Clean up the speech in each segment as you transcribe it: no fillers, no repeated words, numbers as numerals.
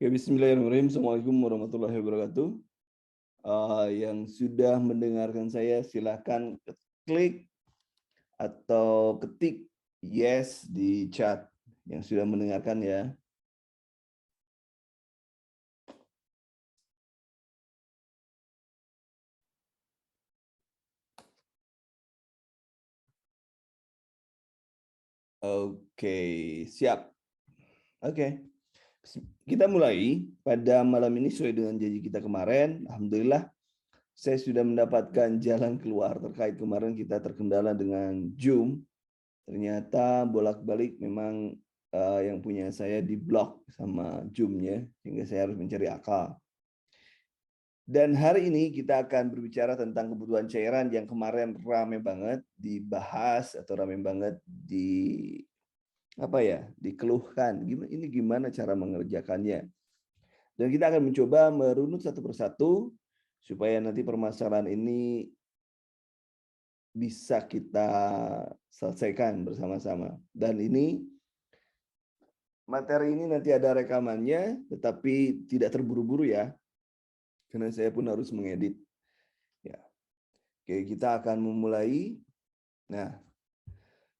Oke, bismillahirrahmanirrahim. Assalamualaikum warahmatullahi wabarakatuh. Yang sudah mendengarkan saya silahkan klik atau ketik yes di chat yang sudah mendengarkan ya. Oke, siap. Oke, kita mulai pada malam ini sesuai dengan janji kita kemarin. Alhamdulillah, saya sudah mendapatkan jalan keluar terkait kemarin kita terkendala dengan Zoom. Ternyata bolak-balik memang yang punya saya diblok sama Zoom-nya, sehingga saya harus mencari akal. Dan hari ini kita akan berbicara tentang kebutuhan cairan yang kemarin rame banget dibahas atau rame banget dikeluhkan. Ini gimana cara mengerjakannya? Dan kita akan mencoba merunut satu persatu supaya nanti permasalahan ini bisa kita selesaikan bersama-sama. Dan materi ini nanti ada rekamannya, tetapi tidak terburu-buru ya, karena saya pun harus mengedit. Ya, oke, kita akan memulai. Nah,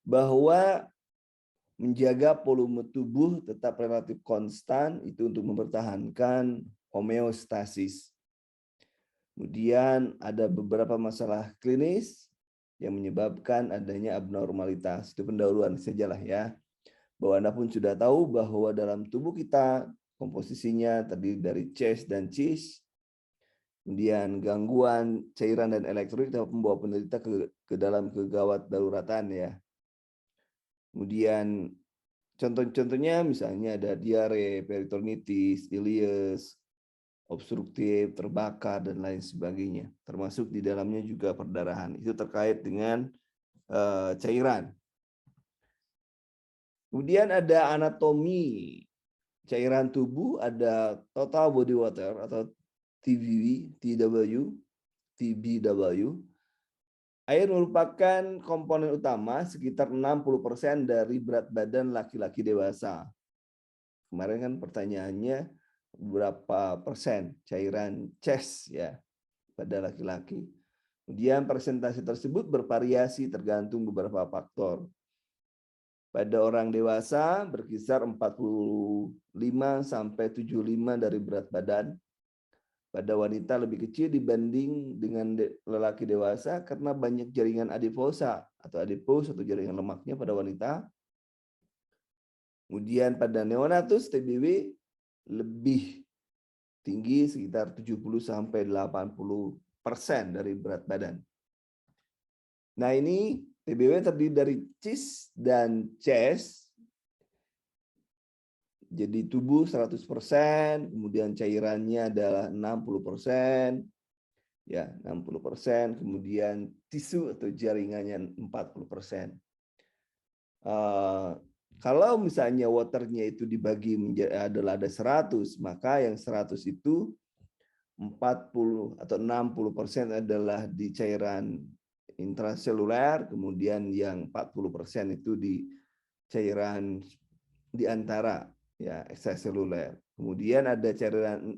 bahwa menjaga volume tubuh tetap relatif konstan itu untuk mempertahankan homeostasis. Kemudian ada beberapa masalah klinis yang menyebabkan adanya abnormalitas. Itu pendahuluan sajalah ya. Bahwa Anda pun sudah tahu bahwa dalam tubuh kita komposisinya terdiri dari chest dan cis, kemudian gangguan cairan dan elektrolit dapat membawa penderita ke dalam kegawat daruratan ya. Kemudian contoh-contohnya misalnya ada diare, peritonitis, ileus, obstruktif, terbakar dan lain sebagainya. Termasuk di dalamnya juga perdarahan. Itu terkait dengan cairan. Kemudian ada anatomi cairan tubuh, ada total body water atau TBW. Air merupakan komponen utama sekitar 60% dari berat badan laki-laki dewasa. Kemarin kan pertanyaannya berapa persen cairan chest ya pada laki-laki. Kemudian persentase tersebut bervariasi tergantung beberapa faktor. Pada orang dewasa berkisar 45 sampai 75 dari berat badan. Pada wanita lebih kecil dibanding dengan lelaki dewasa karena banyak jaringan adiposa atau adipose atau jaringan lemaknya pada wanita. Kemudian pada neonatus TBW lebih tinggi sekitar 70 sampai 80% dari berat badan. Nah, ini TBW terdiri dari cis dan chest. Jadi tubuh 100%, kemudian cairannya adalah 60%. Ya, 60%, kemudian tisu atau jaringannya 40%. Kalau misalnya waternya itu dibagi adalah ada 100, maka yang 100 itu 40 atau 60% adalah di cairan intraseluler, kemudian yang 40% itu di cairan di antara ya ekstraseluler. Kemudian ada cairan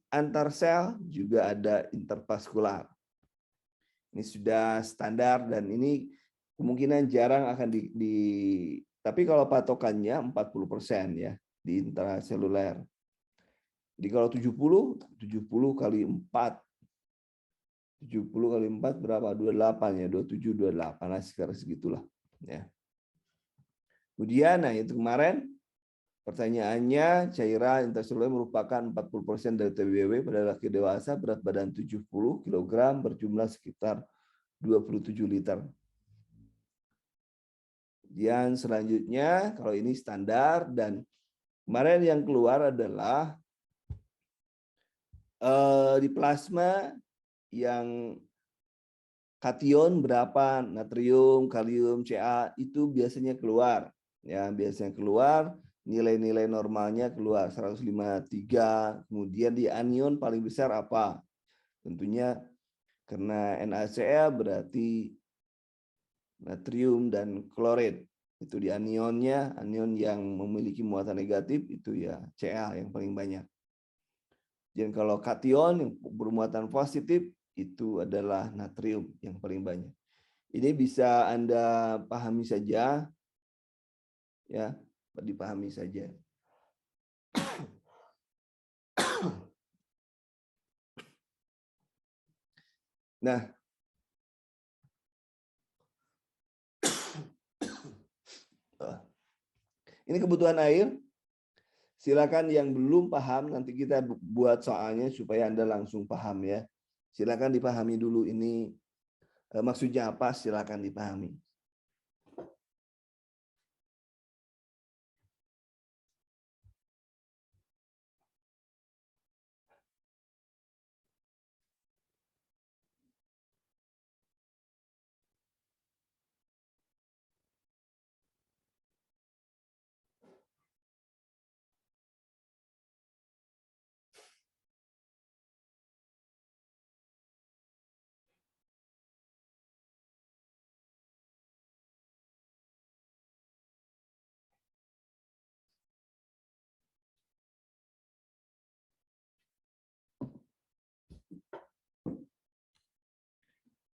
antar sel, juga ada intervaskular. Ini sudah standar dan ini kemungkinan jarang akan tapi kalau patokannya 40% ya di intraseluler. Jadi kalau 70 kali 4. 70 kali 4 berapa? 28 ya, 27, 28 lah sekitar segitulah ya. Kemudian nah itu kemarin pertanyaannya, cairan intraseluler merupakan 40% dari TBW pada laki dewasa berat badan 70 kg berjumlah sekitar 27 liter. Kemudian selanjutnya, kalau ini standar dan kemarin yang keluar adalah di plasma yang kation berapa, natrium, kalium, Ca itu biasanya keluar. Ya, biasanya keluar nilai-nilai normalnya keluar 153, kemudian di anion paling besar apa? Tentunya karena NaCl berarti natrium dan klorid. Itu di anionnya, anion yang memiliki muatan negatif itu ya Cl yang paling banyak. Dan kalau kation yang bermuatan positif itu adalah natrium yang paling banyak. Ini bisa Anda pahami saja, ya, dipahami saja. Nah, ini kebutuhan air. Silakan yang belum paham, nanti kita buat soalnya supaya Anda langsung paham ya. Silakan dipahami dulu ini maksudnya apa, silakan dipahami.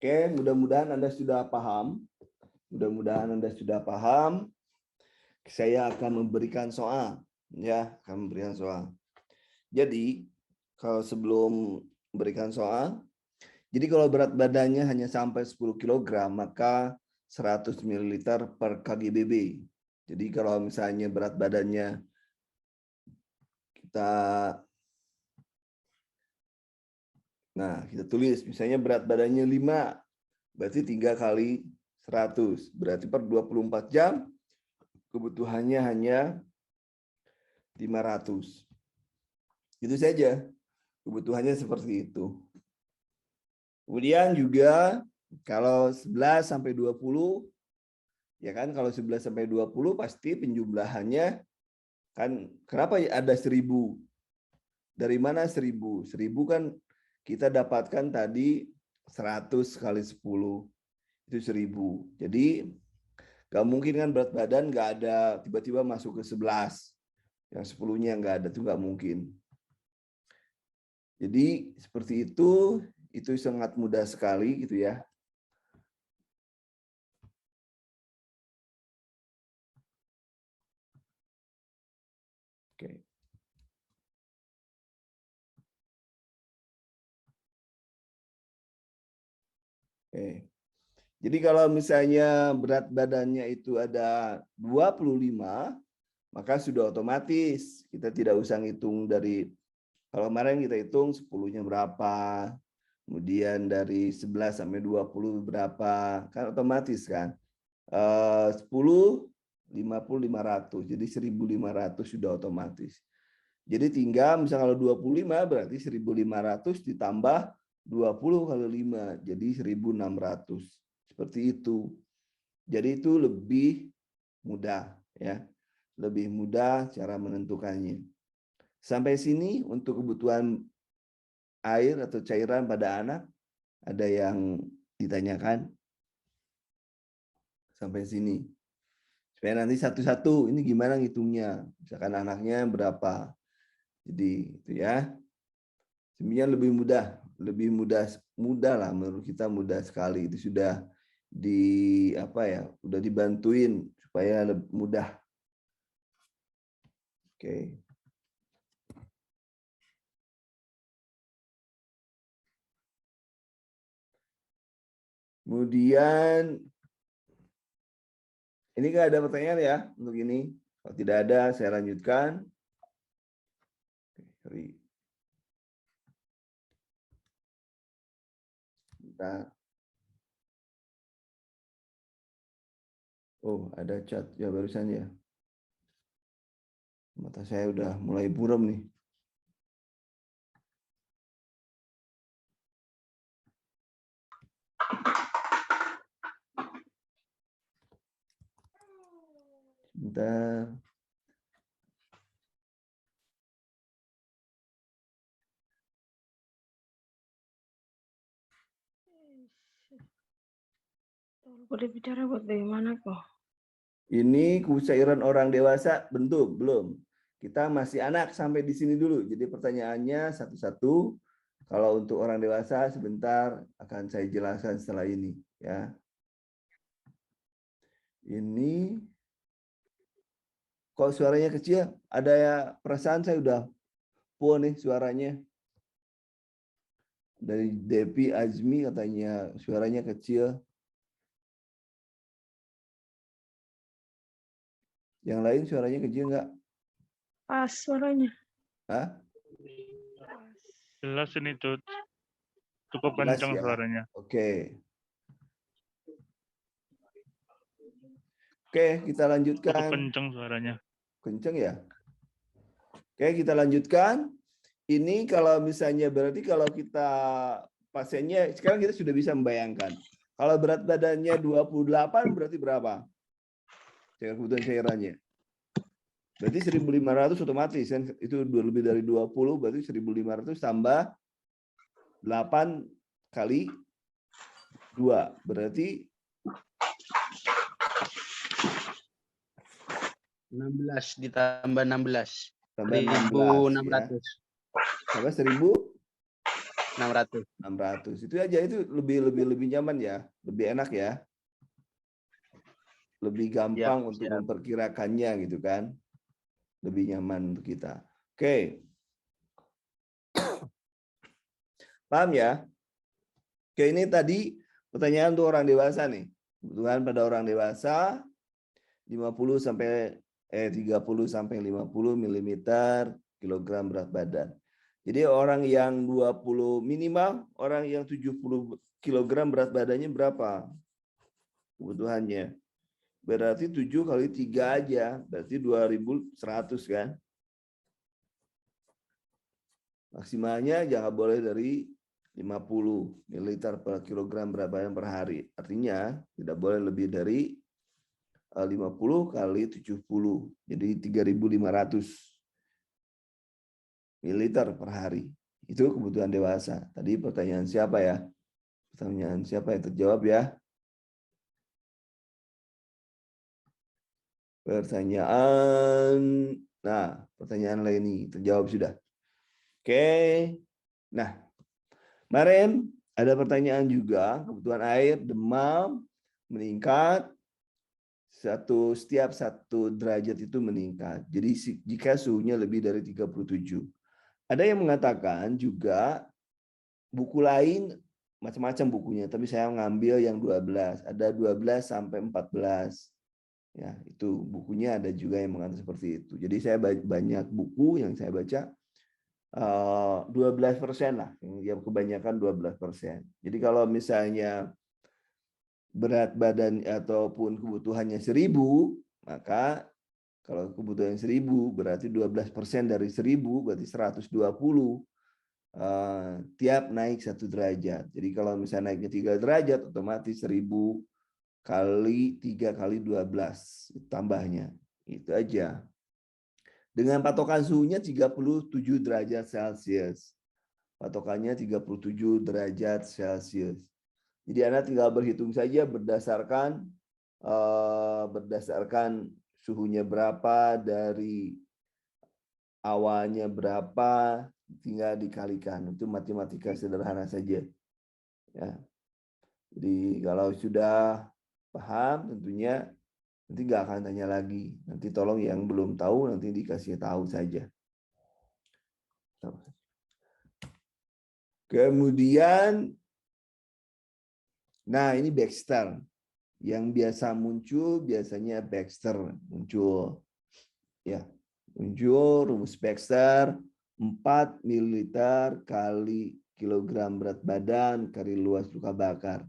Oke, mudah-mudahan Anda sudah paham. Mudah-mudahan Anda sudah paham. Saya akan memberikan soal, ya, akan memberikan soal. Jadi, kalau sebelum memberikan soal, jadi kalau berat badannya hanya sampai 10 kg, maka 100 ml per kgbb. Jadi kalau misalnya berat badannya kita tulis misalnya berat badannya 5, berarti 3 kali 100, berarti per 24 jam kebutuhannya hanya 500. Itu saja, kebutuhannya seperti itu. Kemudian juga kalau 11 sampai 20, ya kan, kalau 11 sampai 20 pasti penjumlahannya kan, kenapa ada 1000? Dari mana 1000? 1000 kan kita dapatkan tadi 100 kali 10, itu 1000. Jadi nggak mungkin kan berat badan nggak ada tiba-tiba masuk ke 11. Yang 10-nya nggak ada, itu nggak mungkin. Jadi seperti itu sangat mudah sekali gitu ya. Oke. Oke. Jadi kalau misalnya berat badannya itu ada 25, maka sudah otomatis kita tidak usah ngitung dari, kalau kemarin kita hitung 10-nya berapa, kemudian dari 11 sampai 20 berapa, kan otomatis kan. 10, 50, 500, jadi 1.500 sudah otomatis. Jadi tinggal misalnya kalau 25 berarti 1.500 ditambah 20 kali 5, jadi 1.600. Seperti itu. Jadi itu lebih mudah ya. Lebih mudah cara menentukannya. Sampai sini untuk kebutuhan air atau cairan pada anak, ada yang ditanyakan? Sampai sini. Supaya nanti satu-satu ini gimana ngitungnya. Misalkan anaknya berapa. Jadi itu ya. Sebenarnya lebih mudah lah, menurut kita mudah sekali. Itu sudah udah dibantuin supaya lebih mudah. Oke. Kemudian ini nggak ada pertanyaan ya untuk ini. Kalau tidak ada, saya lanjutkan. Bentar. Oh, ada chat ya barusan ya. Mata saya udah mulai buram nih. Bentar. Boleh bicara buat bagaimana kok? Ini cairan orang dewasa bentuk belum. Kita masih anak sampai di sini dulu. Jadi pertanyaannya satu-satu. Kalau untuk orang dewasa sebentar akan saya jelaskan setelah ini ya. Ini kok suaranya kecil? Ada ya, perasaan saya udah full nih suaranya. Dari Depi Azmi katanya suaranya kecil. Yang lain suaranya kecil nggak? Pas suaranya. Hah? Jelas ini tuh. Cukup Jelas kencang ya. suaranya. Oke. Oke, kita Cukup lanjutkan. kencang suaranya. Kenceng ya? Oke, kita lanjutkan. Ini kalau misalnya berarti kalau kita pasiennya, sekarang kita sudah bisa membayangkan. Kalau berat badannya 28 berarti berapa? Kebutuhan cairannya. Berarti 1.500 otomatis kan, itu lebih dari 20 berarti 1.500 tambah 8 kali 2 berarti 16 ditambah 16. tambah 16 ya. 1.600. Tambah 1.600. Itu aja, itu lebih nyaman ya, lebih enak ya. Lebih gampang untuk memperkirakannya gitu kan. Lebih nyaman untuk kita. Oke. Paham ya? Oke, ini tadi pertanyaan untuk orang dewasa nih. Kebutuhan pada orang dewasa 30 sampai 50 mm kilogram berat badan. Jadi orang yang 20 minimal, orang yang 70 kilogram berat badannya berapa kebutuhannya? Berarti 7 kali 3 aja, berarti 2.100 kan? Maksimalnya jangan boleh dari 50 ml per kilogram berat badan per hari. Artinya tidak boleh lebih dari 50 kali 70. Jadi 3.500 ml per hari. Itu kebutuhan dewasa. Tadi pertanyaan siapa ya? Pertanyaan siapa yang terjawab ya? Pertanyaan Leni terjawab sudah. Oke. Nah, kemarin ada pertanyaan juga, kebutuhan air demam meningkat setiap 1 derajat itu meningkat. Jadi jika suhunya lebih dari 37. Ada yang mengatakan juga buku lain macam-macam bukunya, tapi saya ngambil yang 12. Ada 12 sampai 14. Ya, itu bukunya ada juga yang mengatakan seperti itu. Jadi saya banyak buku yang saya baca 12% lah, yang kebanyakan 12%. Jadi kalau misalnya berat badan ataupun kebutuhannya 1.000, maka kalau kebutuhan 1.000 berarti 12% dari 1.000 berarti 120 tiap naik 1 derajat. Jadi kalau misalnya naiknya 3 derajat otomatis 1.000 kali 3 kali 12 tambahnya. Itu aja. Dengan patokan suhunya 37 derajat Celcius. Patokannya 37 derajat Celcius. Jadi Anda tinggal berhitung saja berdasarkan suhunya berapa, dari awalnya berapa, tinggal dikalikan. Itu matematika sederhana saja. Ya. Jadi kalau sudah paham tentunya nanti nggak akan tanya lagi. Nanti tolong yang belum tahu nanti dikasih tahu saja. Kemudian, nah ini Baxter. Yang biasa muncul biasanya Baxter muncul. Ya, muncul rumus Baxter 4 ml kali kilogram berat badan kali luas luka bakar.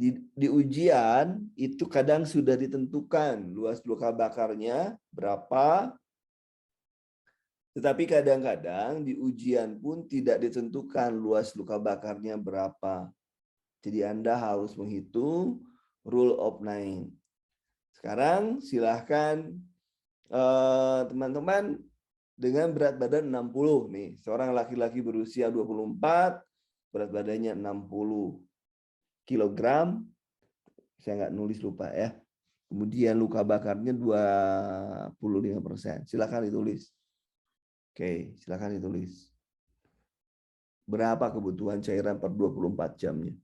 Di ujian itu kadang sudah ditentukan luas luka bakarnya berapa, tetapi kadang-kadang di ujian pun tidak ditentukan luas luka bakarnya berapa. Jadi Anda harus menghitung rule of 9. Sekarang silahkan teman-teman dengan berat badan 60 nih, seorang laki-laki berusia 24, berat badannya 60 kilogram. Saya nggak nulis, lupa ya. Kemudian luka bakarnya 25%. Silakan ditulis. Oke, silakan ditulis. Berapa kebutuhan cairan per 24 jamnya?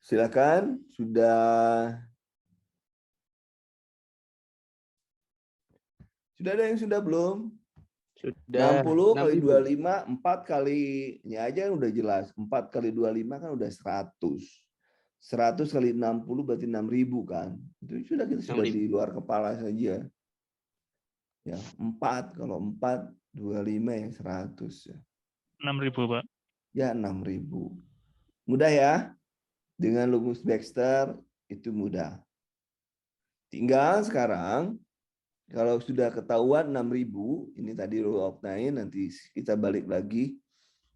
Silakan, sudah ada yang sudah belum? Sudah 60 kali 6.000. 25, 4 kalinya aja udah jelas. 4 kali 25 kan udah 100. 100 kali 60 berarti 6.000 kan. Itu sudah kita sudah 6.000. di luar kepala saja. Ya, 4 kalau 4 25 yang 100 ya. 6.000, Pak. Ya 6.000. Mudah ya. Dengan rumus Baxter itu mudah. Tinggal sekarang kalau sudah ketahuan 6.000, ini tadi rule of 9, nanti kita balik lagi.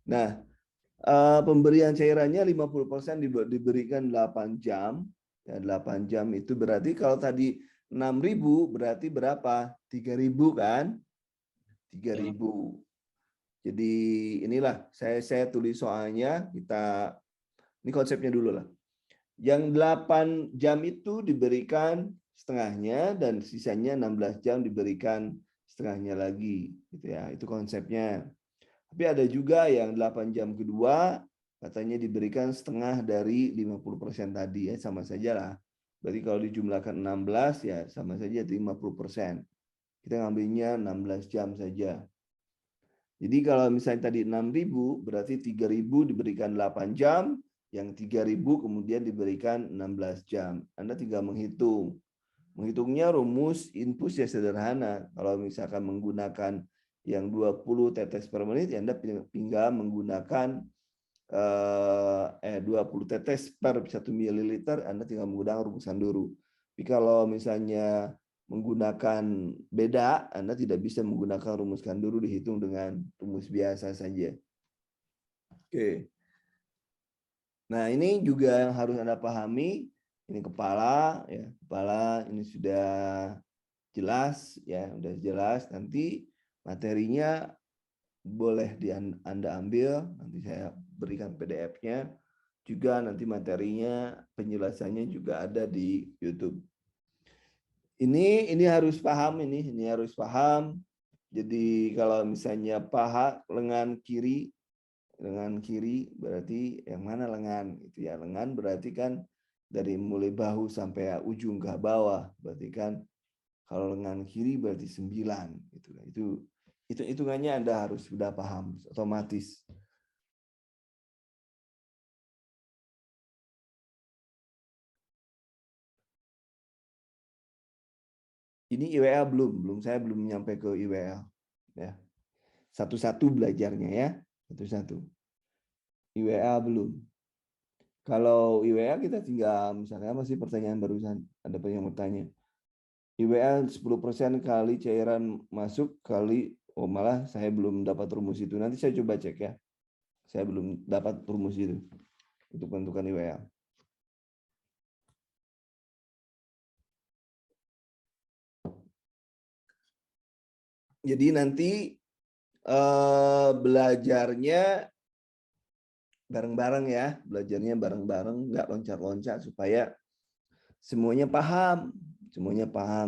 Nah, pemberian cairannya 50% diberikan 8 jam. Ya, 8 jam itu berarti kalau tadi 6.000 berarti berapa? 3.000 kan? 3.000. Jadi inilah saya tulis soalnya, ini konsepnya dulu lah. Yang 8 jam itu diberikan setengahnya dan sisanya 16 jam diberikan setengahnya lagi gitu ya. Itu konsepnya. Tapi ada juga yang 8 jam kedua katanya diberikan setengah dari 50% tadi ya, sama saja lah. Berarti kalau dijumlahkan 16 ya sama saja 50%. Kita ngambilnya 16 jam saja. Jadi kalau misalnya tadi 6.000 berarti 3.000 diberikan 8 jam, yang 3.000 kemudian diberikan 16 jam. Anda tinggal menghitung. Menghitungnya rumus infus ya sederhana. Kalau misalkan menggunakan yang 20 tetes per menit, Anda tinggal menggunakan 20 tetes per 1 ml, Anda tinggal menggunakan rumus Sanduru. Tapi kalau misalnya menggunakan beda, Anda tidak bisa menggunakan rumus Sanduru, dihitung dengan rumus biasa saja. Oke. Nah, ini juga yang harus Anda pahami. Ini kepala, ya, kepala ini sudah jelas, ya, sudah jelas. Nanti materinya boleh Anda ambil, nanti saya berikan PDF-nya. Juga nanti materinya, penjelasannya juga ada di YouTube. Ini harus paham, ini harus paham. Jadi kalau misalnya paha lengan kiri berarti yang mana lengan itu ya, lengan berarti kan dari mulai bahu sampai ujung ke bawah, berarti kan kalau lengan kiri berarti 9 gitu. Itu hitungannya Anda harus sudah paham otomatis. Ini IWL belum saya belum nyampe ke IWL ya. Satu-satu belajarnya ya, satu-satu. IWL belum. Kalau IWL kita tinggal misalnya masih pertanyaan barusan, ada yang bertanya. IWL 10% kali cairan masuk kali, oh malah saya belum dapat rumus itu. Nanti saya coba cek ya. Saya belum dapat rumus itu untuk menentukan IWL. Jadi nanti belajarnya bareng-bareng ya, belajarnya bareng-bareng, nggak loncat-loncat supaya semuanya paham,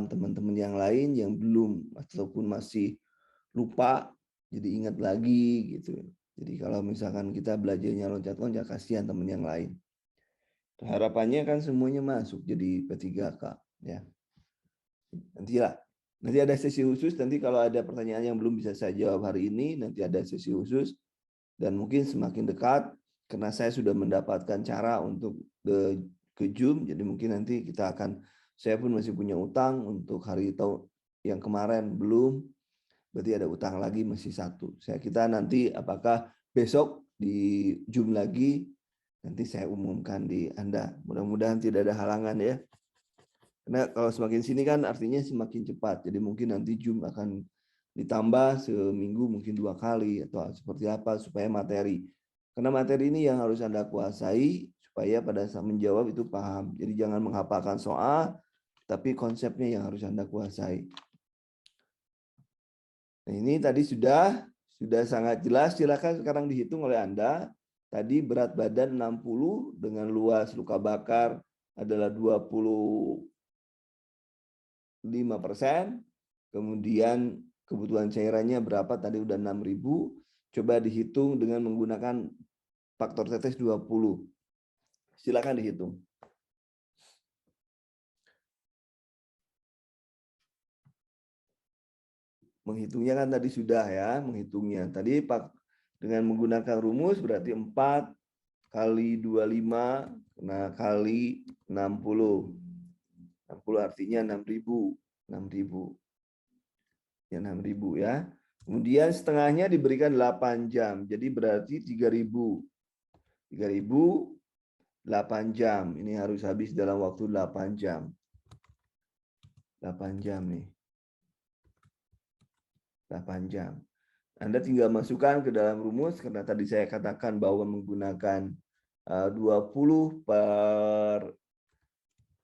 teman-teman yang lain yang belum ataupun masih lupa jadi ingat lagi gitu. Jadi kalau misalkan kita belajarnya loncat-loncat, kasihan teman yang lain. Harapannya kan semuanya masuk jadi P3K ya. Nanti ada sesi khusus, nanti kalau ada pertanyaan yang belum bisa saya jawab hari ini, nanti ada sesi khusus. Dan mungkin semakin dekat, karena saya sudah mendapatkan cara untuk ke Zoom, jadi mungkin nanti saya pun masih punya utang untuk hari yang kemarin belum, berarti ada utang lagi masih 1. Kita nanti apakah besok di Zoom lagi, Nanti saya umumkan di Anda. Mudah-mudahan tidak ada halangan ya. Karena kalau semakin sini kan artinya semakin cepat. Jadi mungkin nanti Zoom akan ditambah seminggu mungkin 2 kali atau seperti apa supaya materi. Karena materi ini yang harus Anda kuasai supaya pada saat menjawab itu paham. Jadi jangan menghafalkan soal, tapi konsepnya yang harus Anda kuasai. Nah, ini tadi sudah sangat jelas. Silakan sekarang dihitung oleh Anda. Tadi berat badan 60 dengan luas luka bakar adalah 25%. Kemudian kebutuhan cairannya berapa? Tadi udah 6.000. Coba dihitung dengan menggunakan faktor tetes 20. Silakan dihitung. Menghitungnya kan tadi sudah ya, menghitungnya. Tadi dengan menggunakan rumus berarti 4 kali 25 nah kali 60. 60 artinya 6.000. 6.000. Ya 6.000 ya. Kemudian setengahnya diberikan 8 jam. Jadi berarti 3.000. 3.000 8 jam. Ini harus habis dalam waktu 8 jam. 8 jam nih. 8 jam. Anda tinggal masukkan ke dalam rumus karena tadi saya katakan bahwa menggunakan 20 per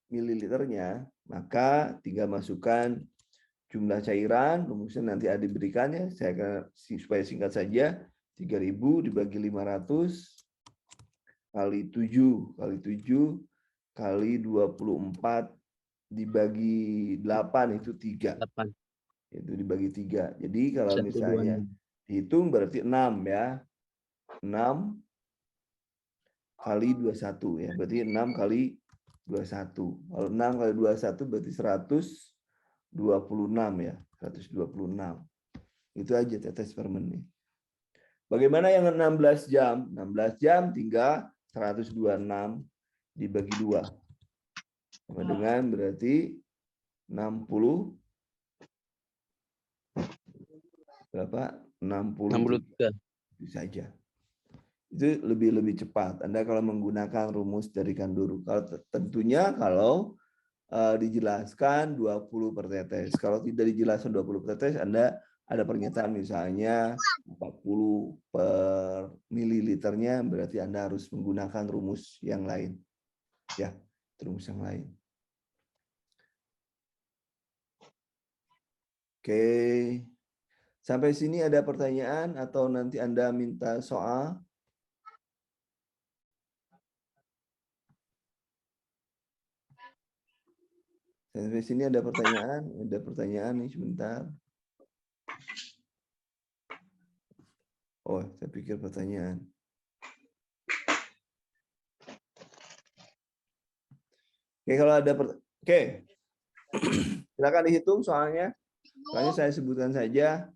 mililiternya, maka tinggal masukkan jumlah cairan, rumusnya nanti ada diberikannya, saya akan supaya singkat saja, 3.000 dibagi 500 kali 7 kali 24 dibagi 8 itu 3. 8. Itu dibagi 3. Jadi kalau 1, 2, misalnya 6. dihitung berarti 6 ya. 6 kali 21 ya. Berarti 6 kali 21. Kalau 6 kali 21 berarti 126 ya. 126. Itu aja tetes per menit. Bagaimana yang 16 jam? 16 jam tinggal 126 dibagi 2. Sama dengan berarti 60 berapa? 63. 63. Itu saja. Itu lebih cepat. Anda kalau menggunakan rumus dari Kanduru. Kalau tentunya kalau dijelaskan 20 per tetes. Kalau tidak dijelaskan 20 per tetes, Anda ada pernyataan misalnya 40 per mililiternya, berarti Anda harus menggunakan rumus yang lain. Ya, rumus yang lain. Oke. Sampai sini ada pertanyaan atau nanti Anda minta soal? Sampai sini ada pertanyaan? Ada pertanyaan nih sebentar. Oh, saya pikir pertanyaan. Oke, kalau ada oke. Silakan dihitung soalnya. Soalnya saya sebutkan saja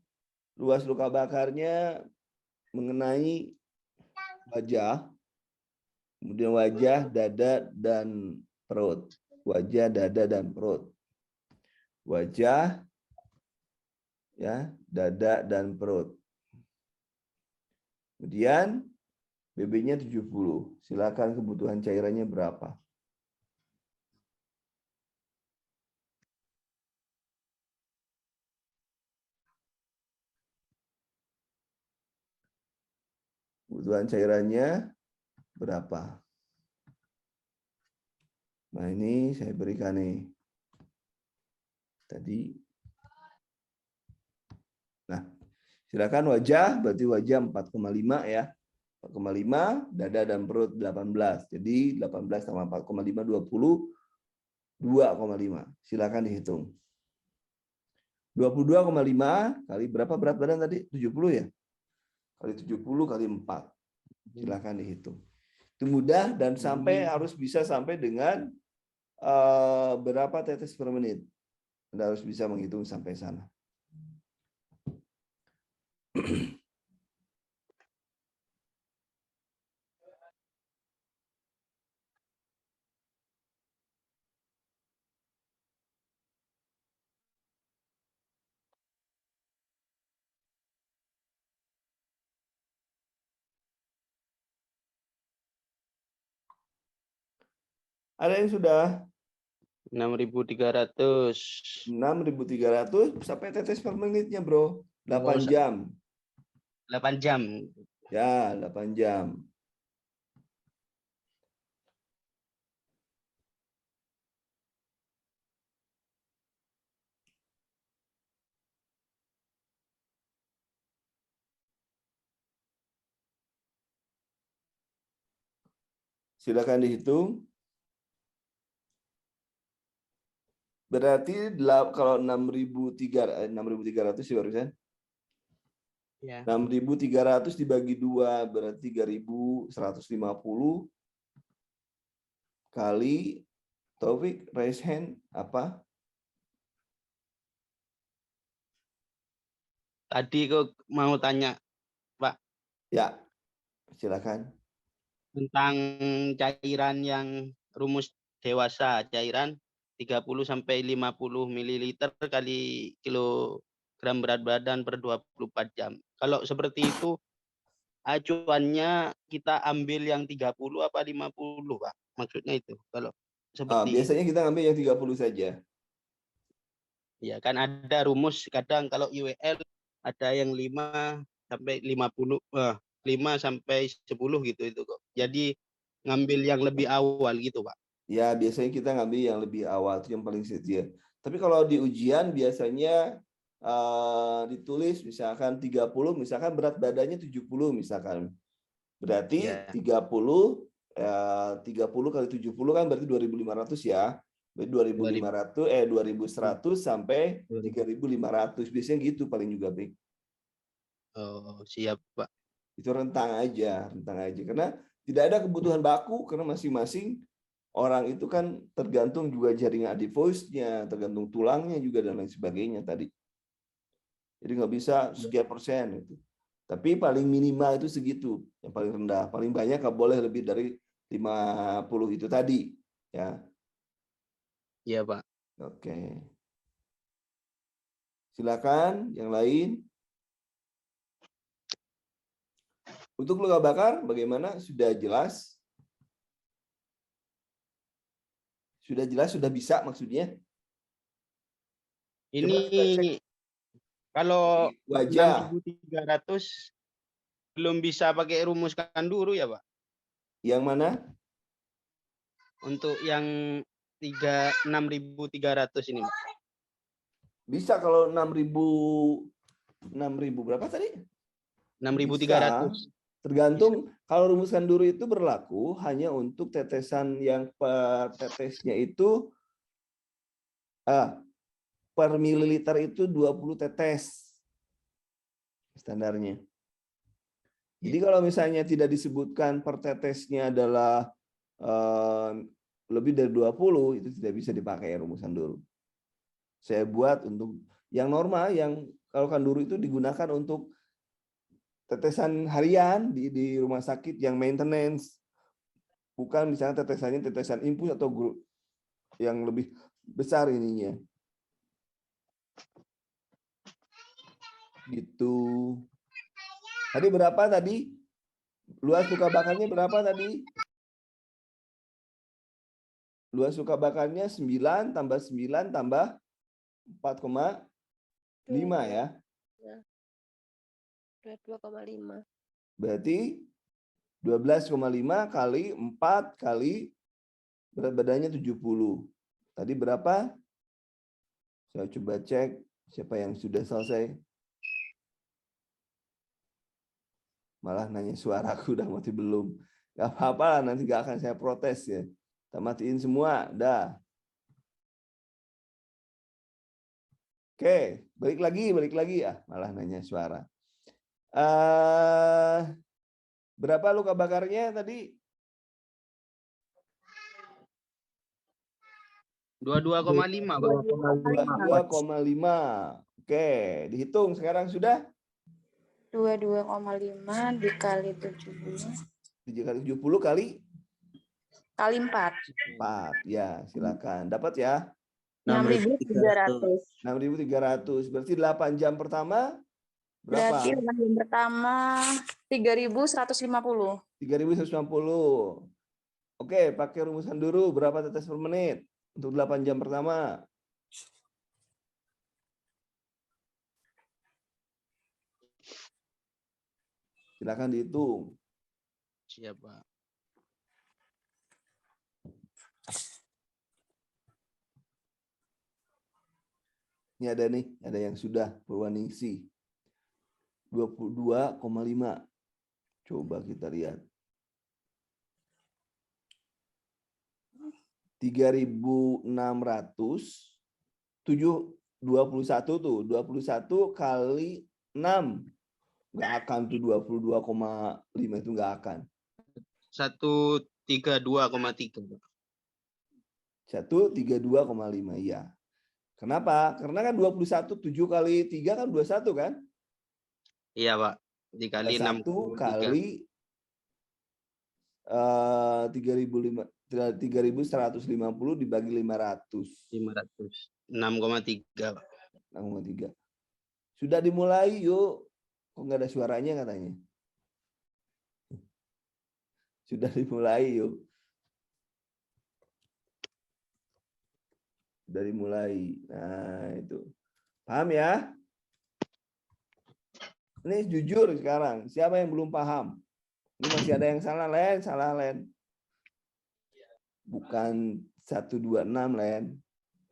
luas luka bakarnya mengenai wajah, kemudian wajah, dada, dan perut. Wajah, dada, dan perut. Wajah, ya, dada, dan perut. Kemudian BB-nya 70. Silakan kebutuhan cairannya berapa? Kebutuhan cairannya berapa? Nah, ini saya berikan nih. Tadi. Nah, silakan wajah, berarti wajah 4,5 ya. 4,5, dada dan perut 18. Jadi 18 tambah 4,5, 22,5. Silakan dihitung. 22,5 kali berapa berat badan tadi? 70 ya? Kali 70 kali 4. Silakan dihitung. Itu mudah dan harus bisa sampai dengan berapa tetes per menit. Anda harus bisa menghitung sampai sana. Ada yang sudah 6.300. 6.300 sampai tetes per menitnya, Bro. 8 jam. 8 jam. Ya, 8 jam. Silakan dihitung. Berarti kalau 6.300 sih barusan. Ya. 6.300 dibagi 2 berarti 3.150 kali Taufik raise hand apa? Tadi kok mau tanya Ya, silakan. tentang cairan yang rumus dewasa, cairan 30 sampai 50 ml kali kilogram berat badan per 24 jam. Kalau seperti itu acuannya kita ambil yang 30 apa 50, Pak? Maksudnya itu. Kalau seperti Biasanya kita ngambil yang 30 saja. ya kan ada rumus kadang kalau IWL ada yang 5 sampai 50 5 sampai 10 gitu itu kok. Jadi ngambil yang lebih awal gitu, Pak. Ya, biasanya kita ngambil yang lebih awal, itu yang paling setia. Tapi kalau di ujian biasanya ditulis misalkan 30, misalkan berat badannya 70 misalkan. Berarti 30 kali 70 kan berarti 2.500 ya. Berarti 2.100 sampai 3.500. Biasanya gitu paling juga, Bik. Oh, siap, Pak. Itu rentang aja. Karena tidak ada kebutuhan baku karena masing-masing orang itu kan tergantung juga jaringan adipose-nya, tergantung tulangnya juga dan lain sebagainya tadi. Jadi nggak bisa sekian persen itu. Tapi paling minimal itu segitu, yang paling rendah. Paling banyak nggak boleh lebih dari 50 itu tadi, ya. Iya, Pak. Oke. Silakan yang lain. Untuk luka bakar bagaimana? Sudah jelas? Sudah jelas, sudah bisa maksudnya? Ini Coba kita cek kalau wajah. 6.300 belum bisa pakai rumus Kanduru ya, Pak? Yang mana? Untuk yang 6.300 ini, Pak. Bisa kalau 6.000 berapa tadi? 6.300. Tergantung kalau rumus Kanduru itu berlaku hanya untuk tetesan yang per tetesnya itu per mililiter itu 20 tetes standarnya. Jadi kalau misalnya tidak disebutkan per tetesnya adalah lebih dari 20 itu tidak bisa dipakai rumus Kanduru. Saya buat untuk yang normal, yang kalau Kanduru itu digunakan untuk tetesan harian di rumah sakit yang maintenance, bukan misalnya tetesan infus atau grup yang lebih besar ininya. Gitu. Tadi berapa tadi? Luas luka bakarnya berapa tadi? Luas luka bakarnya 9 tambah 9 tambah 4,5 ya. 22,5. Berarti 12,5 kali 4 kali berat badannya 70. Tadi berapa? Saya coba cek siapa yang sudah selesai. Malah nanya suaraku udah mati belum. Gak apa-apa, nanti gak akan saya protes ya. Kita matiin semua, dah. Oke, balik lagi ya. Malah nanya suara. Berapa luka bakarnya tadi? 22,5, Pak. 22,5. Oke, dihitung sekarang sudah? 22,5 dikali 70. 7 kali 70 kali? Kali 4. 4. Ya, silakan. Dapat ya? 6.300. 6.300. Berarti 8 jam pertama berapa? Berarti yang pertama 3.150. 3.150. Oke, pakai rumusan dulu. Berapa tetes per menit untuk 8 jam pertama? Silakan dihitung. Siap, Pak. Ini ada nih, ada yang sudah Purwaningsi. 22,5. Coba kita lihat. 3.600 21 tuh, 21 kali 6. Nggak akan tuh 22,5 itu nggak akan. 132,3. 132,5 ya. Kenapa? Karena kan 21 7 kali 3 kan 21 kan? Iya, Pak. Dikali 6 1 kali 3.150 dibagi 500. 500. 6,3, Pak. 6,3. Sudah dimulai yuk. Kok nggak ada suaranya katanya? Sudah dimulai yuk. Sudah dimulai. Nah itu. Paham ya? Ini jujur sekarang. Siapa yang belum paham? Ini masih ada yang salah, Len. Salah, Len. Bukan 126, Len.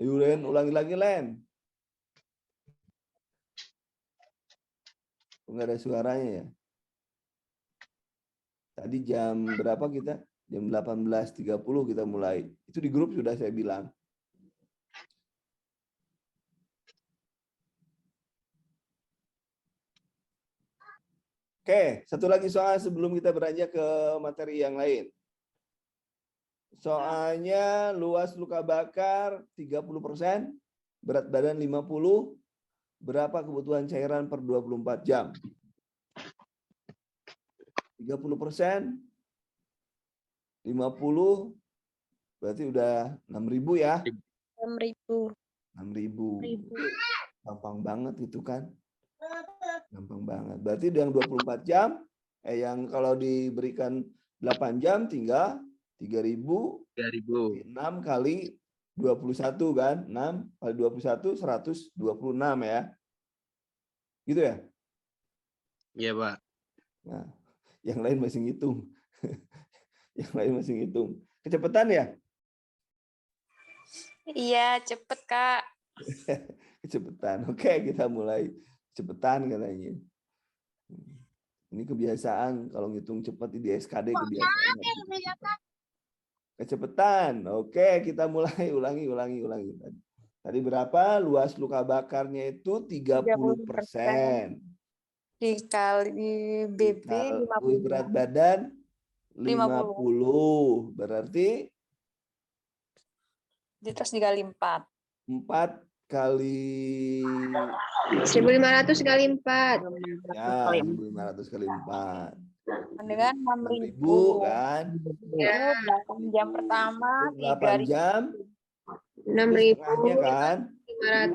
Ayo, Len. Ulangi lagi, Len. Nggak ada suaranya ya. Tadi jam berapa kita? Jam 18.30 kita mulai. Itu di grup sudah saya bilang. Oke, satu lagi soal sebelum kita beranjak ke materi yang lain. Soalnya luas luka bakar 30%, berat badan 50, berapa kebutuhan cairan per 24 jam? 30%, 50, berarti udah 6.000 ya? 6.000. 6.000. Gampang banget itu kan? Gampang banget. Berarti yang 24 jam, yang kalau diberikan 8 jam tinggal 3.000, 3.000. 6 kali 21 kan? 6 kali 21, 126 ya. Gitu ya? Iya, Pak. Nah, yang lain masih ngitung. Yang lain masih ngitung. Kecepatan ya? Iya, cepet, Kak. Kecepatan. Oke, kita mulai. Kecepatan katanya. Ini kebiasaan kalau ngitung cepat di SKD kebiasaan. Kecepatan. Oke, kita mulai ulangi. Tadi berapa? Luas luka bakarnya itu 30%. Dikali BB Dikali 50. berat badan 50. Berarti Terus dikali 4. 4 kali 1.500 kali 4. ya 1.500 kali 4. Dengan 6.000 kan? Ya. 8 jam pertama 8 jam 6.000 setengahnya kan?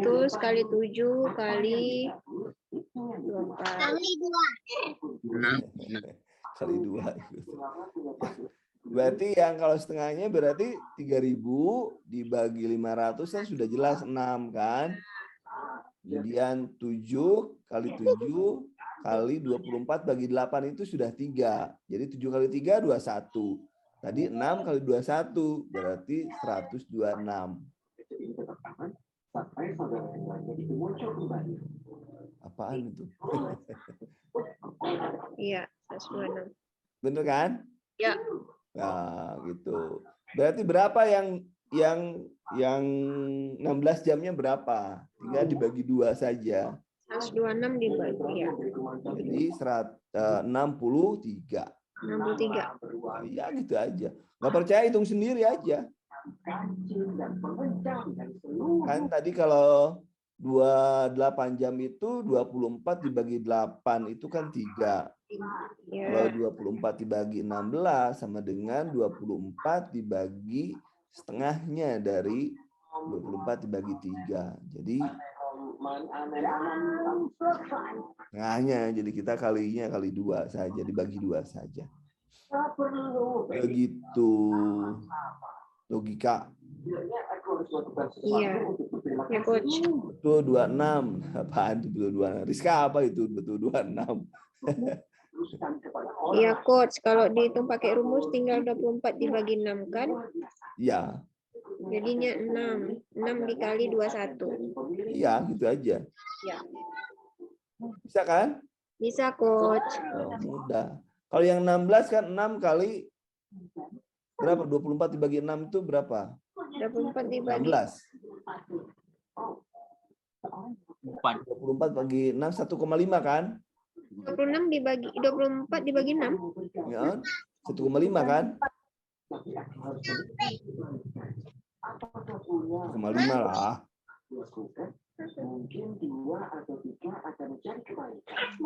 500 kali 7 kali 24. Kali 2. Berarti yang kalau setengahnya berarti 3.000 dibagi 500 kan sudah jelas 6 kan? Kemudian 7 kali 7 kali 24 bagi 8 itu sudah 3. Jadi 7 kali 3 21. Tadi 6 kali 21 berarti 126. Apaan itu? Iya, 126. Bener kan? Ya. Nah, gitu. Berarti berapa yang 16 jamnya berapa? Tinggal dibagi 2 saja. 126 dibagi ya. Jadi 63. 63. Nah, ya gitu aja. Nggak percaya hitung sendiri aja. Kan tadi kalau 28 jam itu 24 dibagi 8 itu kan 3. Kalau 24 dibagi 16 sama dengan 24 dibagi setengahnya dari 24 dibagi 3. Jadi setengahnya, jadi kita kalinya kali 2 saja, dibagi 2 saja. Begitu. butuh logika. Iya. Ya, Coach. Betul 26. Apaan itu betul 26? Rizka apa itu betul 26? Iya, Coach. Kalau dihitung pakai rumus tinggal 24 dibagi 6 kan? Iya. Jadinya 6. 6 dikali 21. Iya, gitu aja. Ya. Bisa kan? Bisa, Coach. Oh, mudah. Kalau yang 16 kan 6 kali berapa? 24 dibagi 6 itu berapa? 24 dibagi 16. 4. 24 bagi 6 1,5 kan? 26 dibagi 24 dibagi 6. Ya, 1,5 kan? 1,5 lah. Mungkin 2 atau 3 akan menjadi kebaikan.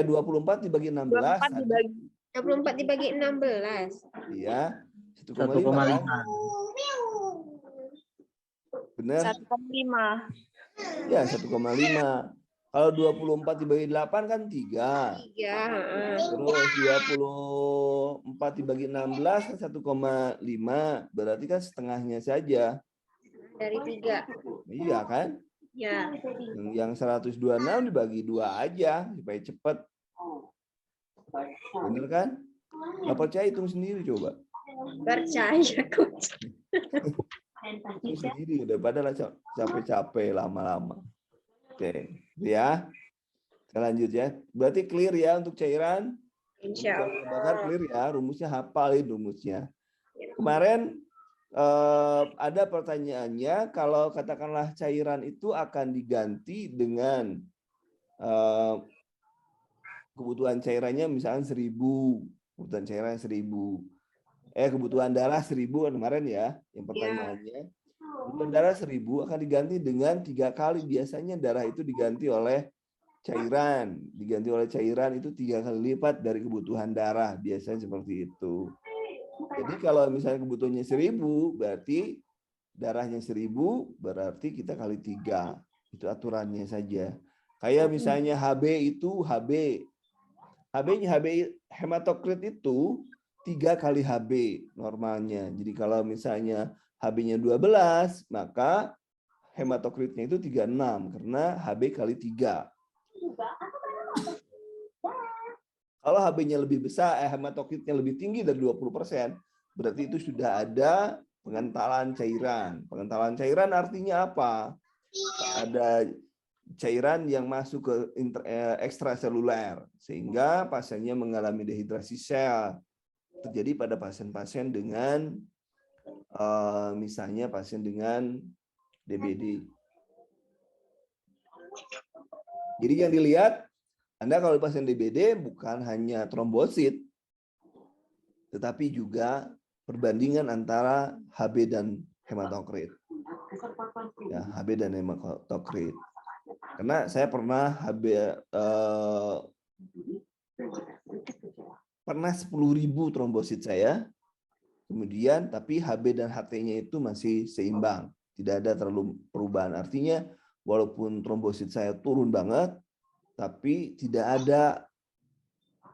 24 dibagi 16. 24 dibagi 16. Iya. 1,5 kan? Benar? 1,5. Ya, 1,5. Kalau 24 dibagi 8 kan 3. 3. Terus 24 dibagi 16 kan 1,5. Berarti kan setengahnya saja. Dari 3. Iya kan? Ya. Yang 126 dibagi 2 aja supaya cepat. Bener kan? Nggak percaya hitung sendiri coba. Percaya, Coach. Hitung sendiri daripada lah capek-capek lama-lama. Oke, ya. Kita lanjut ya. Berarti clear ya untuk cairan? Insya Allah. Bakar clear ya, rumusnya hafalin rumusnya. Kemarin ada pertanyaannya, kalau katakanlah cairan itu akan diganti dengan kebutuhan cairannya misalnya 1000, kebutuhan cairan 1000. Kebutuhan darah 1000 kemarin ya, yang pertanyaannya. Kebutuhan darah 1000 akan diganti dengan 3 kali. Biasanya darah itu diganti oleh cairan. Diganti oleh cairan itu 3 kali lipat dari kebutuhan darah. Biasanya seperti itu. Jadi kalau misalnya kebutuhannya 1000, berarti darahnya 1000, berarti kita kali 3. Itu aturannya saja. Kayak misalnya HB itu HB hematokrit itu 3 kali HB normalnya. Jadi kalau misalnya HB-nya 12, maka hematokritnya itu 36 karena HB kali 3. Kalau HB-nya lebih besar, hematokritnya lebih tinggi dari 20%, berarti itu sudah ada pengentalan cairan. Pengentalan cairan artinya apa? Ada cairan yang masuk ke ekstraseluler, sehingga pasiennya mengalami dehidrasi sel. Terjadi pada pasien-pasien dengan, misalnya pasien dengan DBD. Jadi yang dilihat, Anda kalau pasien DBD bukan hanya trombosit, tetapi juga perbandingan antara HB dan hematokrit. Ya, HB dan hematokrit. Karena saya pernah pernah 10.000 trombosit saya, kemudian tapi HB dan HT-nya itu masih seimbang, tidak ada terlalu perubahan. Artinya walaupun trombosit saya turun banget, tapi tidak ada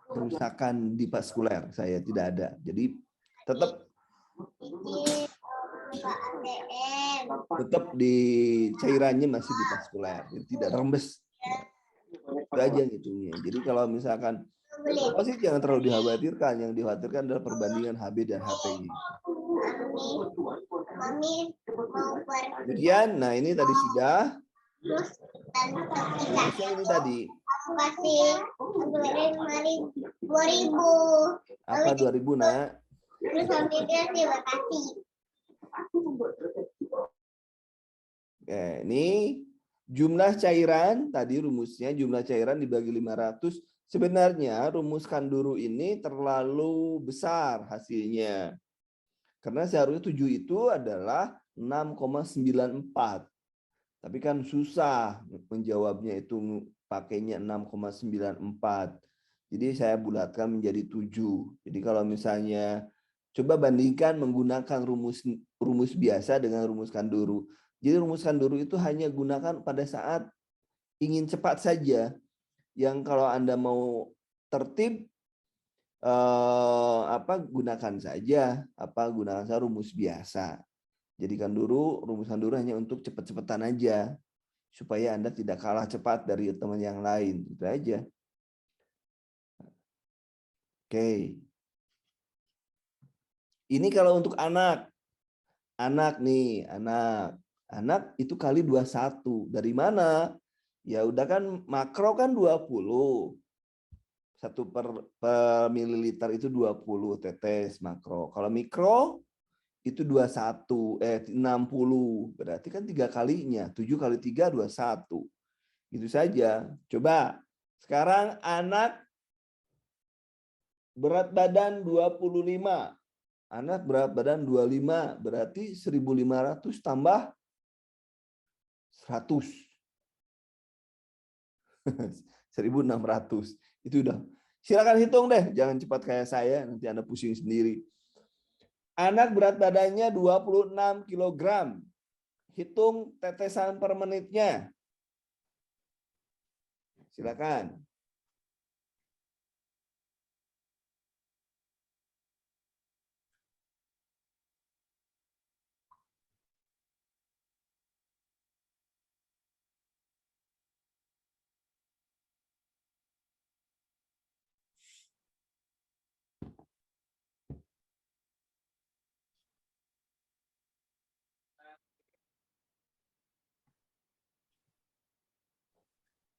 kerusakan di vaskuler, saya tidak ada. Jadi tetap di cairannya masih di vaskuler, jadi tidak rembes. Itu aja ngitungnya. Jadi kalau misalkan trombosit jangan terlalu dikhawatirkan, yang dikhawatirkan adalah perbandingan HB dan HT-nya. Kemudian, nah ini tadi sudah. Ini tadi. Apa 2000 nak? Ini jumlah cairan tadi rumusnya, jumlah cairan dibagi 500. Sebenarnya rumus Kanduru ini terlalu besar hasilnya. Karena seharusnya 7 itu adalah 6,94. Tapi kan susah menjawabnya itu pakainya 6,94. Jadi saya bulatkan menjadi 7. Jadi kalau misalnya coba bandingkan menggunakan rumus biasa dengan rumus Kanduru. Jadi rumus Kanduru itu hanya gunakan pada saat ingin cepat saja. Yang kalau Anda mau tertib, gunakan saja rumus biasa. Jadikan dulu rumuskan dulu hanya untuk cepat-cepatan aja supaya Anda tidak kalah cepat dari teman yang lain. Itu aja. Oke. Ini kalau untuk anak. Anak nih, anak. Anak itu kali 21. Dari mana? Ya udah kan makro kan 20. 1 per mililiter itu 20 tetes makro. Kalau mikro itu 60. Berarti kan 3 kalinya. 7 kali 3 21. Itu saja. Coba. Sekarang anak berat badan 25. Anak berat badan 25, berarti 1.500 tambah 100. 1.600. Itu udah. Silakan hitung deh, jangan cepat kayak saya, nanti Anda pusing sendiri. Anak berat badannya 26 kg. Hitung tetesan per menitnya. Silakan.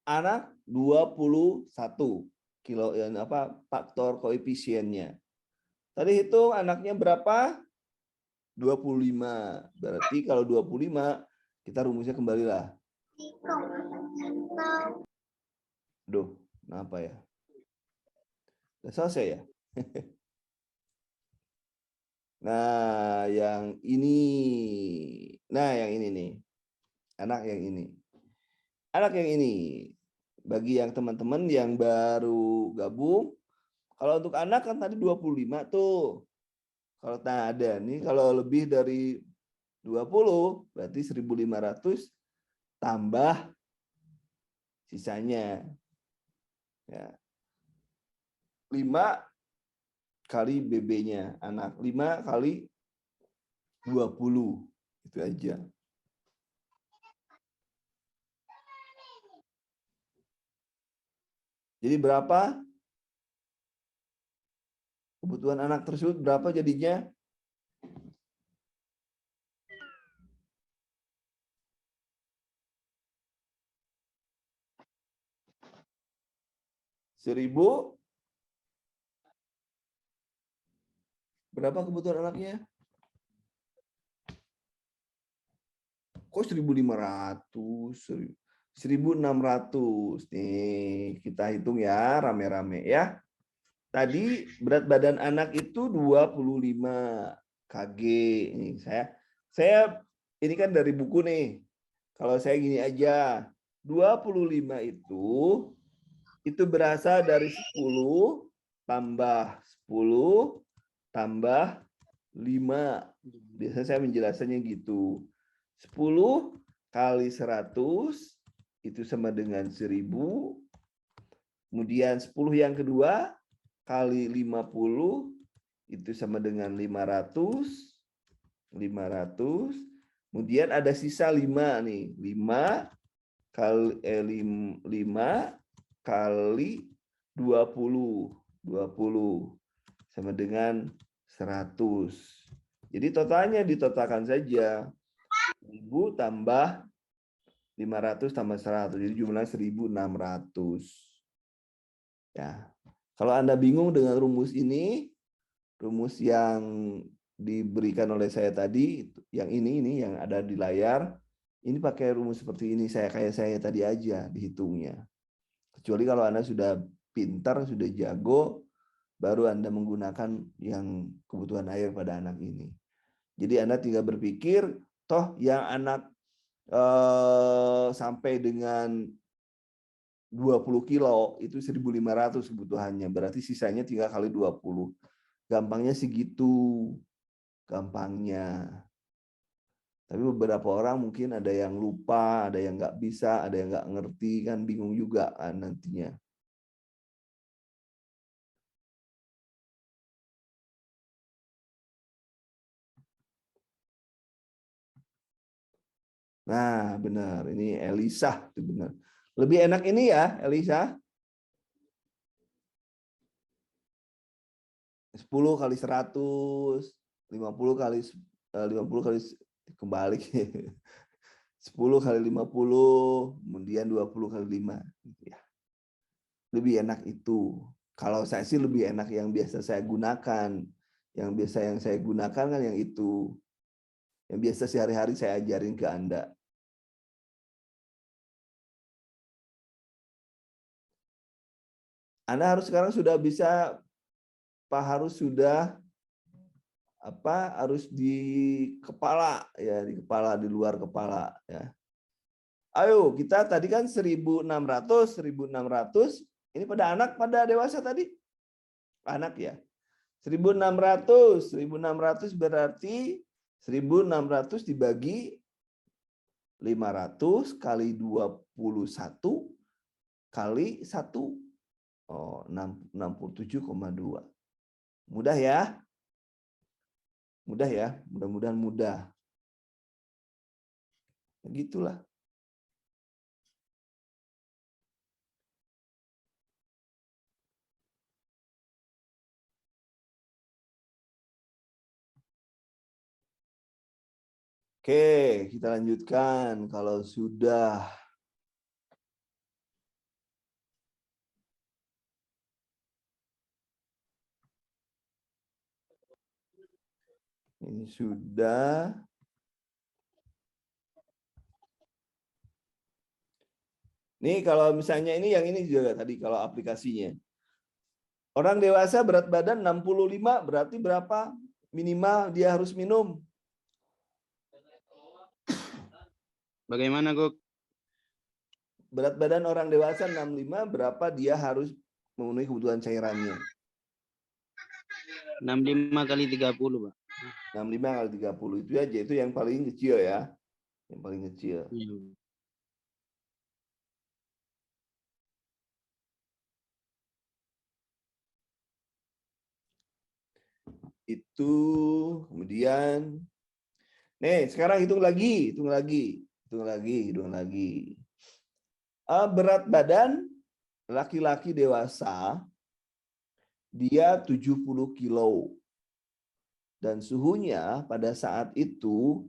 Anak 21 kilo faktor koefisiennya. Tadi hitung anaknya berapa? 25. Berarti kalau 25 kita rumusnya kembalilah. Duh, kenapa ya? Udah selesai ya? Nah, yang ini. Nah, yang ini nih. Anak yang ini. Anak yang ini. Bagi yang teman-teman yang baru gabung, kalau untuk anak kan tadi 25 tuh. Kalau tak ada nih, kalau lebih dari 20 berarti 1.500 tambah sisanya. Ya. 5 kali BB-nya anak, 5 kali 20. Itu aja. Jadi berapa? Kebutuhan anak tersebut berapa jadinya? Seribu. Berapa kebutuhan anaknya? Kok 1.500? 1.600. Nih, kita hitung ya rame-rame ya. Tadi berat badan anak itu 25 kg. Ini saya ini kan dari buku nih. Kalau saya gini aja, 25 itu berasal dari 10 tambah 10 tambah 5. Biasanya saya menjelaskannya gitu. 10 kali 100 itu sama dengan 1.000. Kemudian 10 yang kedua kali 50 itu sama dengan 500. 500. Kemudian ada sisa 5 nih. 5 kali 20. 20 sama dengan 100. Jadi totalnya ditotalkan saja. 1.000 tambah 500 tambah 100. Jadi jumlahnya 1.600. Ya. Kalau Anda bingung dengan rumus ini, rumus yang diberikan oleh saya tadi, yang ini yang ada di layar, ini pakai rumus seperti ini, kayak saya tadi aja dihitungnya. Kecuali kalau Anda sudah pintar, sudah jago, baru Anda menggunakan yang kebutuhan air pada anak ini. Jadi Anda tinggal berpikir, toh yang anak sampai dengan 20 kilo itu 1.500 kebutuhannya. Berarti sisanya tinggal kali 20. Gampangnya segitu. Gampangnya. Tapi beberapa orang mungkin ada yang lupa, ada yang nggak bisa, ada yang nggak ngerti, kan bingung juga kan nantinya. Nah, benar. Ini Elisa, itu benar. Lebih enak ini ya, Elisa. 10 kali 100, 50 kali 50 kali kembali. 10 kali 50, kemudian 20 kali 5. Ya. Lebih enak itu. Kalau saya sih lebih enak yang biasa saya gunakan. Yang saya gunakan kan yang itu. Yang biasa sehari-hari saya ajarin ke Anda. Anda harus sekarang sudah bisa, Pak, harus sudah harus di kepala ya, di kepala, di luar kepala ya. Ayo, kita tadi kan 1.600 ini pada anak pada dewasa tadi? Anak ya. 1.600 berarti 1.600 dibagi 500 kali 21 kali 1. Oh, 67,2. Mudah ya? Mudah ya? Mudah-mudahan mudah. Begitulah. Oke, kita lanjutkan. Kalau sudah ini sudah. Nih kalau misalnya ini yang ini juga tadi kalau aplikasinya. Orang dewasa berat badan 65 berarti berapa minimal dia harus minum? Bagaimana, Gok? Berat badan orang dewasa 65 berapa dia harus memenuhi kebutuhan cairannya? 65 kali 30, Pak. 65 kali 30 itu aja, itu yang paling kecil ya. Yang paling kecil. Iya. Itu kemudian nih sekarang hitung lagi. Berat badan laki-laki dewasa dia 70 kilo dan suhunya pada saat itu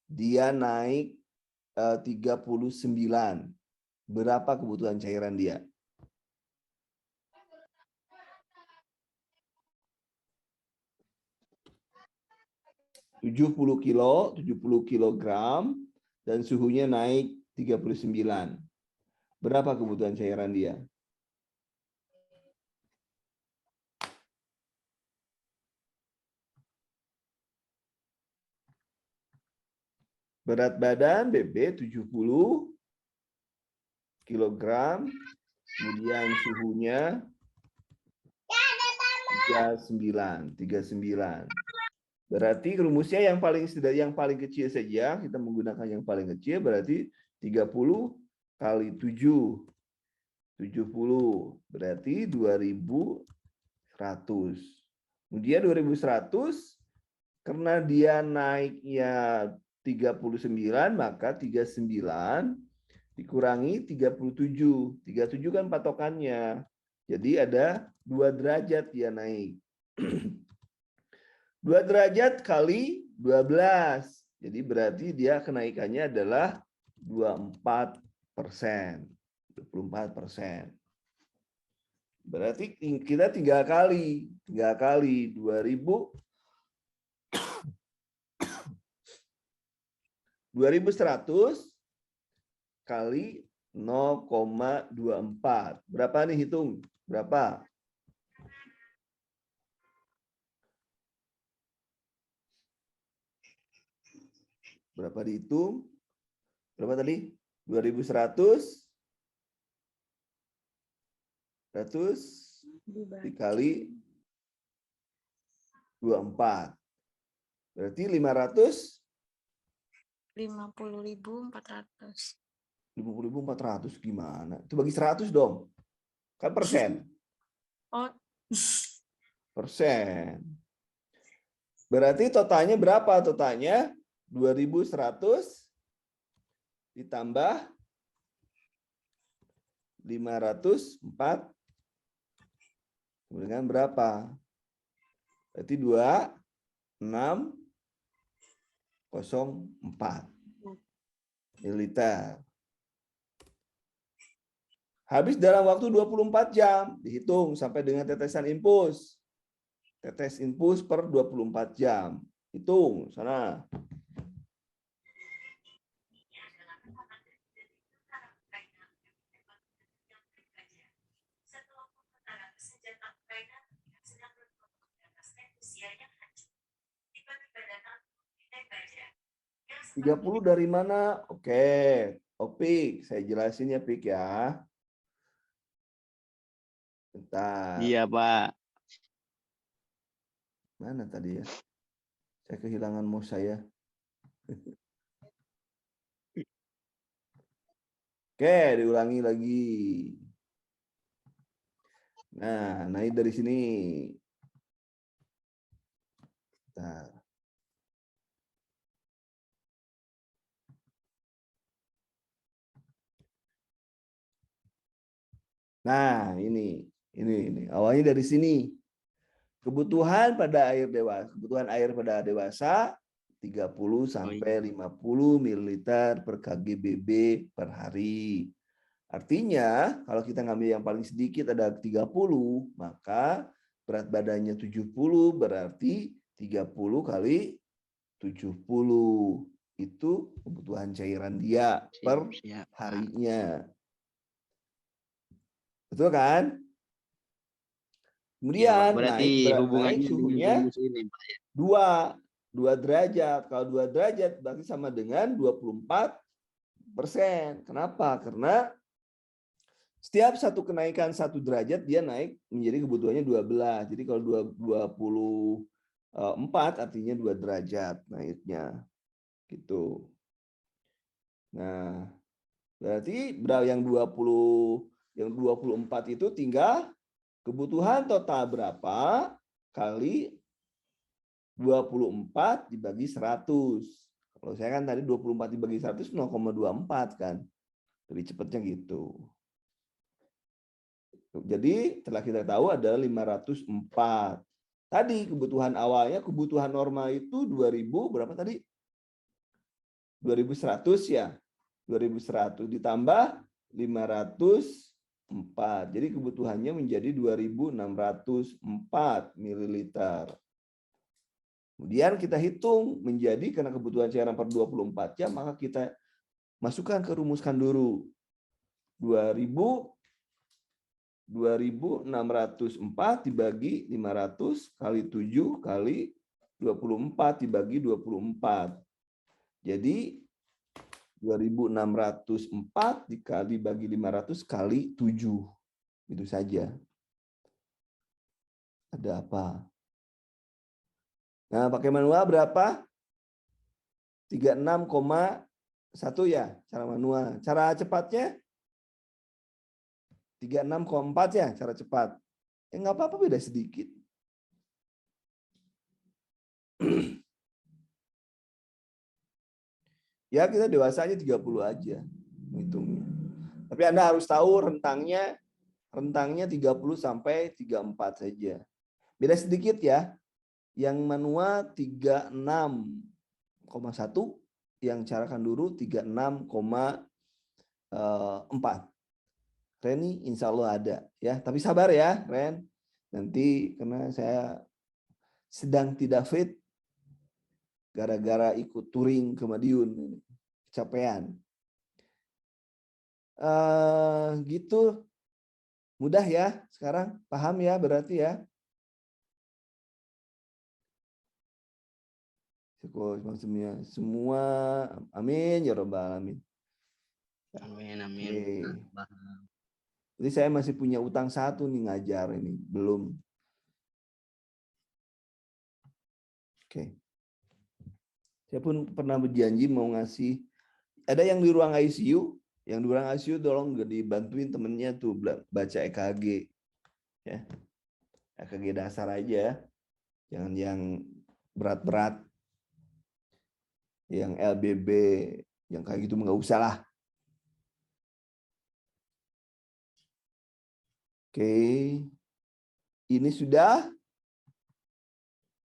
dia naik 39. Berapa kebutuhan cairan dia? Tujuh puluh kilogram dan suhunya naik 39. Berapa kebutuhan cairan dia? Berat badan BB 70 kilogram, kemudian suhunya 39. Berarti rumusnya yang paling kecil saja, kita menggunakan yang paling kecil berarti 30 kali 7. 70 berarti 2.100. Kemudian 2.100 karena dia naiknya 39 maka 39 dikurangi 37. 37 kan patokannya. Jadi ada 2 derajat dia naik. 2 derajat kali 12. Jadi berarti dia kenaikannya adalah 24%. 24%. Berarti kita 3 kali 2.000 2.100 kali 0,24. Berapa nih hitung? Berapa? Berapa dihitung? Berapa tadi? 2.100 dikali 24. Berarti 500 50.400. 50.400 gimana? Itu bagi 100 dong. Kan persen. Oh, Persen. Berarti totalnya berapa? Totalnya 2.100 ditambah 504 dengan berapa? Berarti 2604 mililiter. Habis dalam waktu 24 jam, dihitung sampai dengan tetesan infus. Tetes infus per 24 jam. Hitung sana. Tiga 30 dari mana? Oke, Opik, saya jelasin ya, Pik ya. Bentar. Iya, Pak. Mana tadi ya? Saya kehilangan mouse saya. Oke, diulangi lagi. Nah, naik dari sini. Bentar. Nah, ini awalnya dari sini. Kebutuhan pada air dewasa 30 sampai 50 ml per kgbb per hari. Artinya, kalau kita ngambil yang paling sedikit ada 30, maka berat badannya 70 berarti 30 kali 70. Itu kebutuhan cairan dia per harinya. Betul kan? Kemudian berarti hubungannya suhunya ini, 2 derajat. Kalau 2 derajat berarti sama dengan 24%. Kenapa? Karena setiap satu kenaikan 1 derajat dia naik menjadi kebutuhannya 12. Jadi kalau 24 artinya 2 derajat naiknya. Gitu. Nah, berarti yang 24 itu tinggal kebutuhan total berapa kali 24 dibagi 100. Kalau saya kan tadi 24 dibagi 100 0,24 kan. Lebih cepatnya gitu. Jadi setelah kita tahu ada 504. Tadi kebutuhan awalnya, kebutuhan normal itu 2000 berapa tadi? 2100 ya. 2100 ditambah 504. Jadi kebutuhannya menjadi 2604 ml. Kemudian kita hitung menjadi karena kebutuhan cairan per 24 jam, maka kita masukkan ke rumuskan dulu. 2604 dibagi 500 kali 7 kali 24 dibagi 24. Jadi 2604 dikali bagi 500 kali 7. Itu saja. Ada apa? Nah, pakai manual berapa? 36,1 ya, cara manual. Cara cepatnya 36,4 ya, cara cepat. Ya nggak apa-apa, beda sedikit. Ya kita dewasanya 30 aja hitungnya. Tapi Anda harus tahu rentangnya 30 sampai 34 saja. Beda sedikit ya. Yang manual 36,1, yang cara kanduru 36,4. Reni insya Allah ada ya. Tapi sabar ya, Ren. Nanti karena saya sedang tidak fit gara-gara ikut touring ke Madiun, kecapean. Gitu, mudah ya sekarang, paham ya berarti ya. Maksudnya semua, amin ya robbal alamin. Amin, amin. Jadi saya masih punya utang 1 nih ngajar ini, belum. Oke. Saya pun pernah berjanji mau ngasih, ada yang di ruang ICU, tolong dibantuin temennya tuh baca EKG. Ya. EKG dasar aja, jangan yang berat-berat. Yang LBB, yang kayak gitu nggak usah lah. Oke. Ini sudah.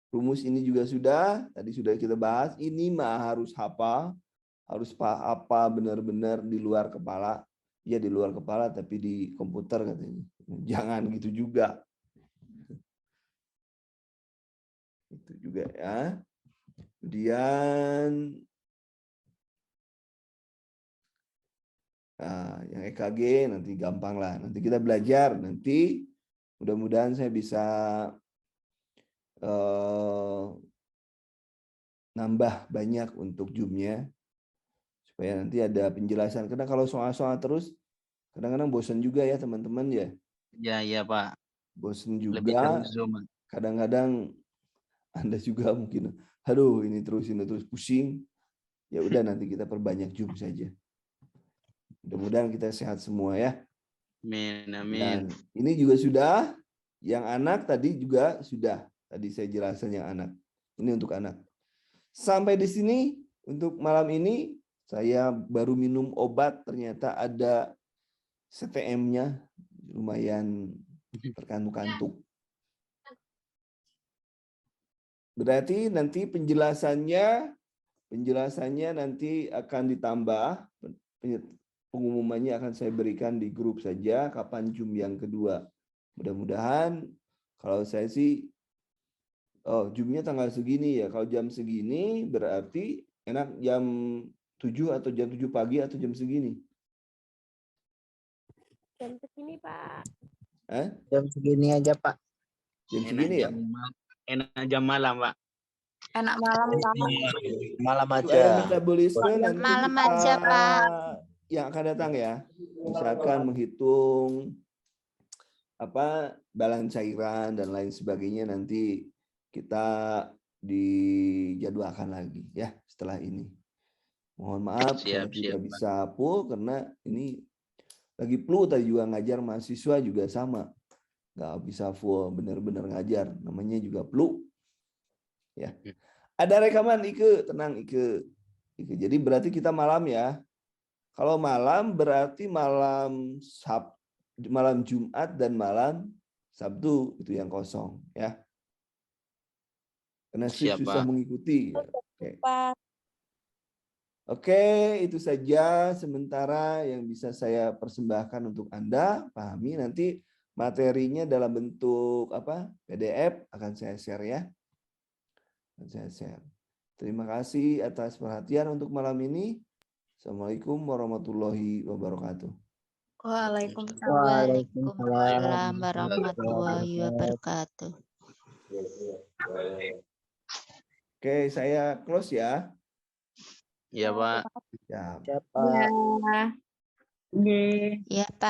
Rumus ini juga sudah. Tadi sudah kita bahas. Ini mah harus hafal. Harus apa benar-benar di luar kepala. Ya di luar kepala tapi di komputer katanya. Jangan gitu juga. Itu juga ya. Kemudian nah, yang EKG nanti gampang lah. Nanti kita belajar. Nanti mudah-mudahan saya bisa nambah banyak untuk Zoom-nya. Supaya nanti ada penjelasan. Karena kalau soal-soal terus, kadang-kadang bosan juga ya teman-teman ya. Ya Pak. Bosan Lebih juga. seru Zoom. Kadang-kadang Anda juga mungkin, aduh ini terus pusing. Ya udah nanti kita perbanyak Zoom saja. Mudah-mudahan kita sehat semua ya. Amin, Dan amin. ini juga sudah. Yang anak tadi juga sudah. Tadi saya jelaskan yang anak. Ini untuk anak. Sampai di sini untuk malam ini saya baru minum obat. Ternyata ada CTM-nya lumayan terkantuk-kantuk. Berarti nanti penjelasannya nanti akan ditambah. Pengumumannya akan saya berikan di grup saja kapan Zoom yang kedua. Mudah-mudahan kalau saya sih Zoom-nya tanggal segini ya. Kalau jam segini berarti enak jam 7 atau jam 7 pagi atau jam segini. Jam segini, Pak. Jam segini aja, Pak. Jam segini ya? Enak jam malam, Pak. Enak malam, Pak. Malam Supaya aja. metabolisme nanti Malam kita aja, Pak. yang akan datang ya. Misalkan menghitung balan cairan dan lain sebagainya nanti kita dijadwalkan lagi ya setelah ini. Mohon maaf saya tidak bisa full karena ini lagi flu, tadi juga ngajar mahasiswa juga sama. Nggak bisa full benar-benar ngajar, namanya juga flu. Ya. Ada rekaman Ike, tenang Ike. Jadi berarti kita malam ya. Kalau malam berarti malam Jumat dan malam Sabtu itu yang kosong ya. Karena susah mengikuti. Oke, itu saja sementara yang bisa saya persembahkan untuk Anda. Pahami nanti materinya dalam bentuk PDF akan saya share ya. Terima kasih atas perhatian untuk malam ini. Assalamualaikum warahmatullahi wabarakatuh. Waalaikumsalam warahmatullahi wabarakatuh. Oke, saya close ya. Iya, Pak. Ya. Siapa? Ya, Pak.